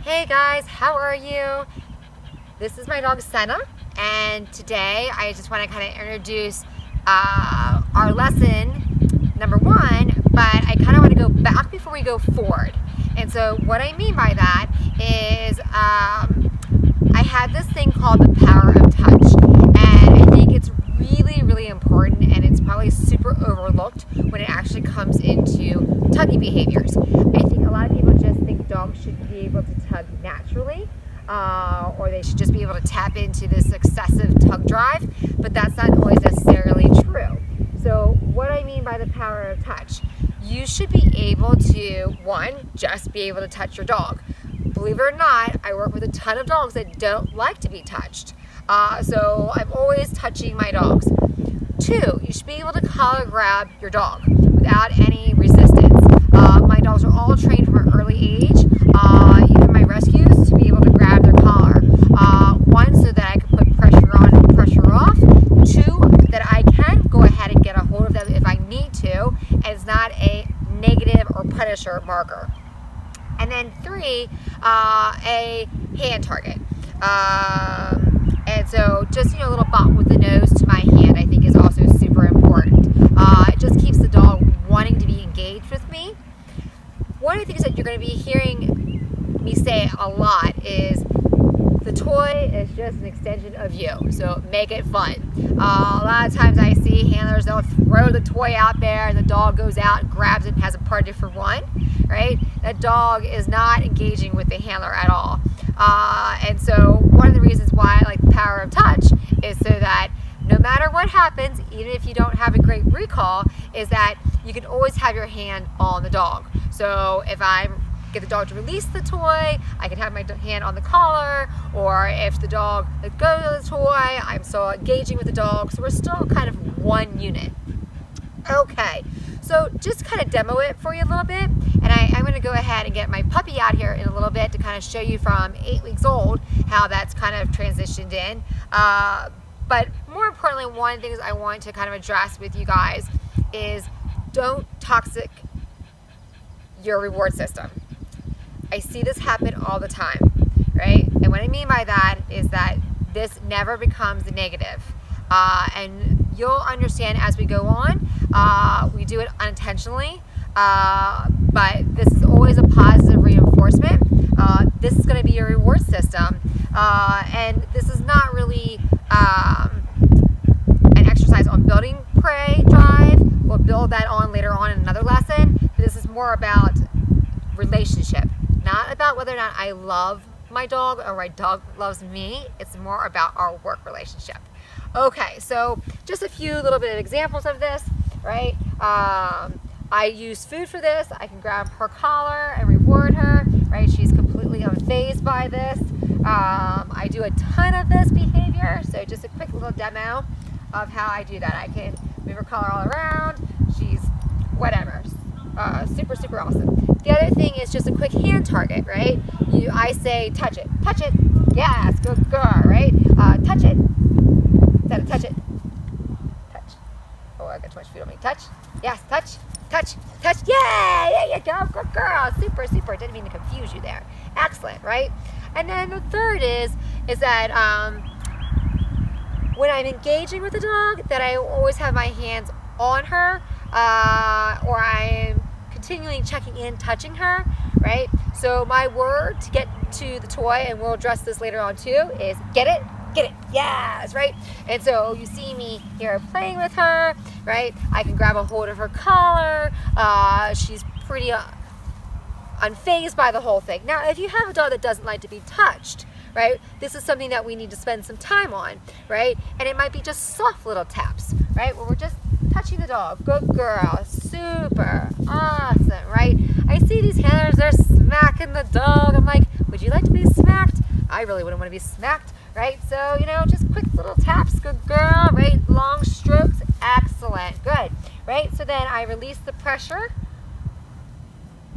Hey guys, how are you? This is my dog Senna, and today I just want to kind of introduce our lesson number one, but I kind of want to go back before we go forward. And so what I mean by that is I have this thing called the power of touch, and I think it's really important, and it's probably super overlooked when it actually comes into tugging behaviors. I think a lot of people just think dogs should be able to tug naturally, or they should just be able to tap into this excessive tug drive, but that's not always necessarily true. So what I mean by the power of touch, you should be able to, one, just be able to touch your dog. Believe it or not, I work with a ton of dogs that don't like to be touched. So I'm always touching my dogs. Two, you should be able to collar grab your dog without any resistance. My dogs are all trained from an early age, even my rescues, to be able to grab their collar. One, so that I can put pressure on and pressure off. Two, that I can go ahead and get a hold of them if I need to, and it's not a negative or punisher marker. And then three, a hand target. And so just, a little bump with the nose to my hand I think is also super important. It just keeps the dog wanting to be engaged with me. One of the things that you're going to be hearing me say a lot is the toy is just an extension of you, so make it fun. A lot of times I see handlers, they'll throw the toy out there and the dog goes out and grabs it and has a party for one, right? That dog is not engaging with the handler at all. And so one of the reasons why I like the power of touch is so that no matter what happens, even if you don't have a great recall, is that you can always have your hand on the dog. So if I get the dog to release the toy, I can have my hand on the collar, or if the dog let go of the toy, I'm still engaging with the dog. So we're still kind of one unit. Okay, so just kind of demo it for you a little bit, and I'm going to go ahead and get my puppy out here in a little bit to kind of show you from 8 weeks old how that's kind of transitioned in. But more importantly, one of the things I want to kind of address with you guys is don't toxic your reward system. I see this happen all the time, right? And what I mean by that is that this never becomes a negative. And you'll understand as we go on. We do it unintentionally, but this is always a positive reinforcement. This is going to be your reward system, and this is not really an exercise on building prey drive. We'll build that on later on in another lesson. But this is more about relationship, not about whether or not I love my dog or my dog loves me. It's more about our work relationship. Okay, so just a few little bit of examples of this, right? I use food for this. I can grab her collar and reward her, right? She's completely unfazed by this. I do a ton of this behavior, so just a quick little demo of how I do that. I can move her collar all around. She's whatever. Super awesome. The other thing is just a quick hand target, right? I say touch it, yes, good girl, right? Touch it. Touch it. Touch. Oh, I got too much food on me. Touch. Yes, touch. Yeah, there you go. Good girl. Super. Didn't mean to confuse you there. Excellent, right? And then the third is that when I'm engaging with the dog, that I always have my hands on her, or I'm continually checking in, touching her, right? So my word to get to the toy, and we'll address this later on too, is get it. Yes, right? And so you see me here playing with her, right? I can grab a hold of her collar. She's pretty unfazed by the whole thing. Now, if you have a dog that doesn't like to be touched, right, this is something that we need to spend some time on, right? And it might be just soft little taps, right, where we're just touching the dog. Good girl. Super awesome, right? I see these handlers, they're smacking the dog. I'm like, would you like to be smacked? I really wouldn't want to be smacked, right? So, just quick little taps. Good girl, right? Long strokes. Excellent. Good, right? So then I release the pressure.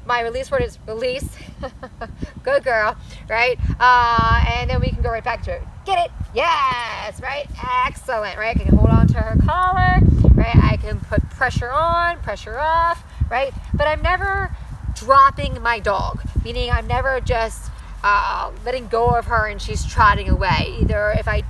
My release word is release. Good girl, right? And then we can go right back to it. Get it? Yes, right? Excellent, right? I can hold on to her collar, right? I can put pressure on, pressure off, right? But I'm never dropping my dog, meaning I'm never just letting go of her and she's trotting away. Either if I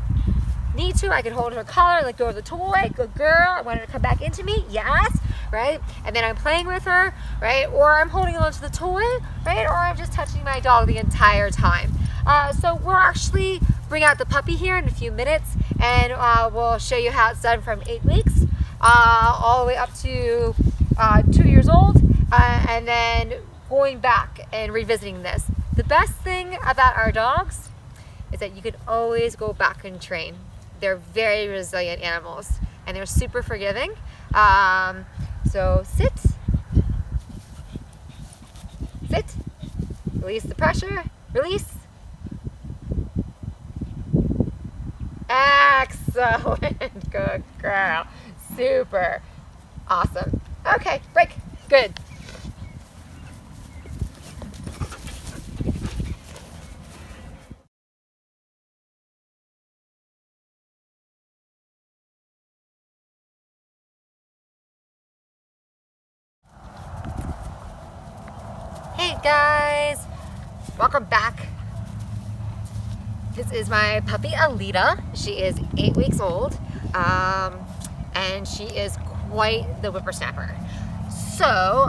need to, I can hold her collar, let go of the toy, good girl, I want her to come back into me, yes, right? And then I'm playing with her, right? Or I'm holding on to the toy, right? Or I'm just touching my dog the entire time. So we'll actually bring out the puppy here in a few minutes, and we'll show you how it's done from 8 weeks all the way up to 2 years old, and then going back and revisiting this. The best thing about our dogs is that you can always go back and train. They're very resilient animals, and they're super forgiving. So sit, release the pressure, release. Excellent, good girl, super, awesome. Okay, break, good. Hey guys, welcome back. This is my puppy Alita. She is 8 weeks old, and she is quite the whippersnapper. So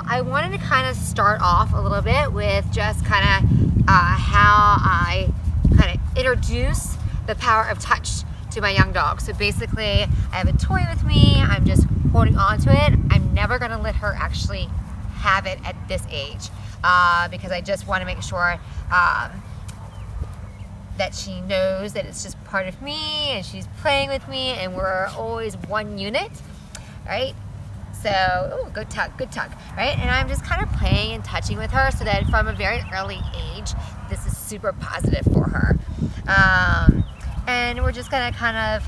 I wanted to kind of start off a little bit with just kind of how I kind of introduce the power of touch to my young dog. So basically, I have a toy with me. I'm just holding on to it. I'm never going to let her actually have it at this age, because I just want to make sure that she knows that it's just part of me and she's playing with me and we're always one unit, right? So, good tug, right? And I'm just kind of playing and touching with her so that from a very early age, this is super positive for her. And we're just gonna kind of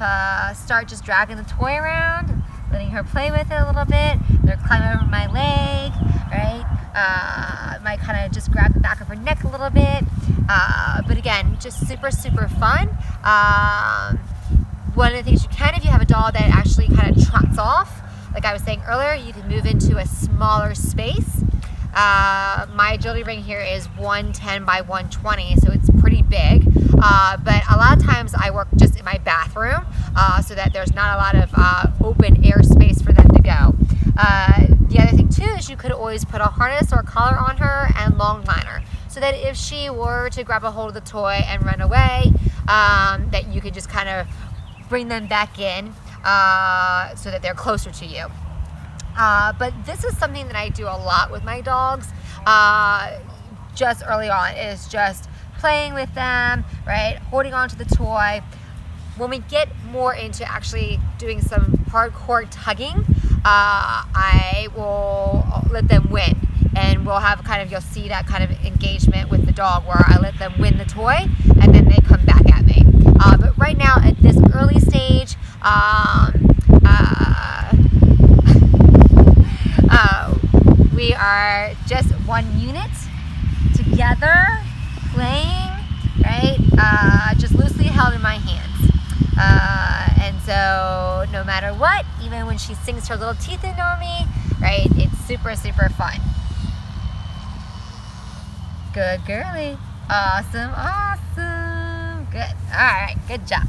start just dragging the toy around, letting her play with it a little bit. They're climbing over my leg, right? Might kind of just grab the back of her neck a little bit. But again, just super, super fun. One of the things you can, if you have a dog that actually kind of trots off, like I was saying earlier, you can move into a smaller space. My agility ring here is 110 by 120, so it's pretty big. But a lot of times I work just in my bathroom, so that there's not a lot of open air space for them to go. The other thing too is you could always put a harness or a collar on her and long line her, so that if she were to grab a hold of the toy and run away, that you could just kind of bring them back in, so that they're closer to you. But this is something that I do a lot with my dogs, just early on, is just playing with them, right? Holding on to the toy. When we get more into actually doing some hardcore tugging, I will let them win. And we'll have kind of, you'll see that kind of engagement with the dog where I let them win the toy and then they come back at me. But right now at this early stage, we are just one unit together, playing, right? Just loosely held in my hands. And so no matter what, even when she sinks her little teeth into me, right, it's super, super fun. Good girly. Awesome, awesome. Good. All right, good job.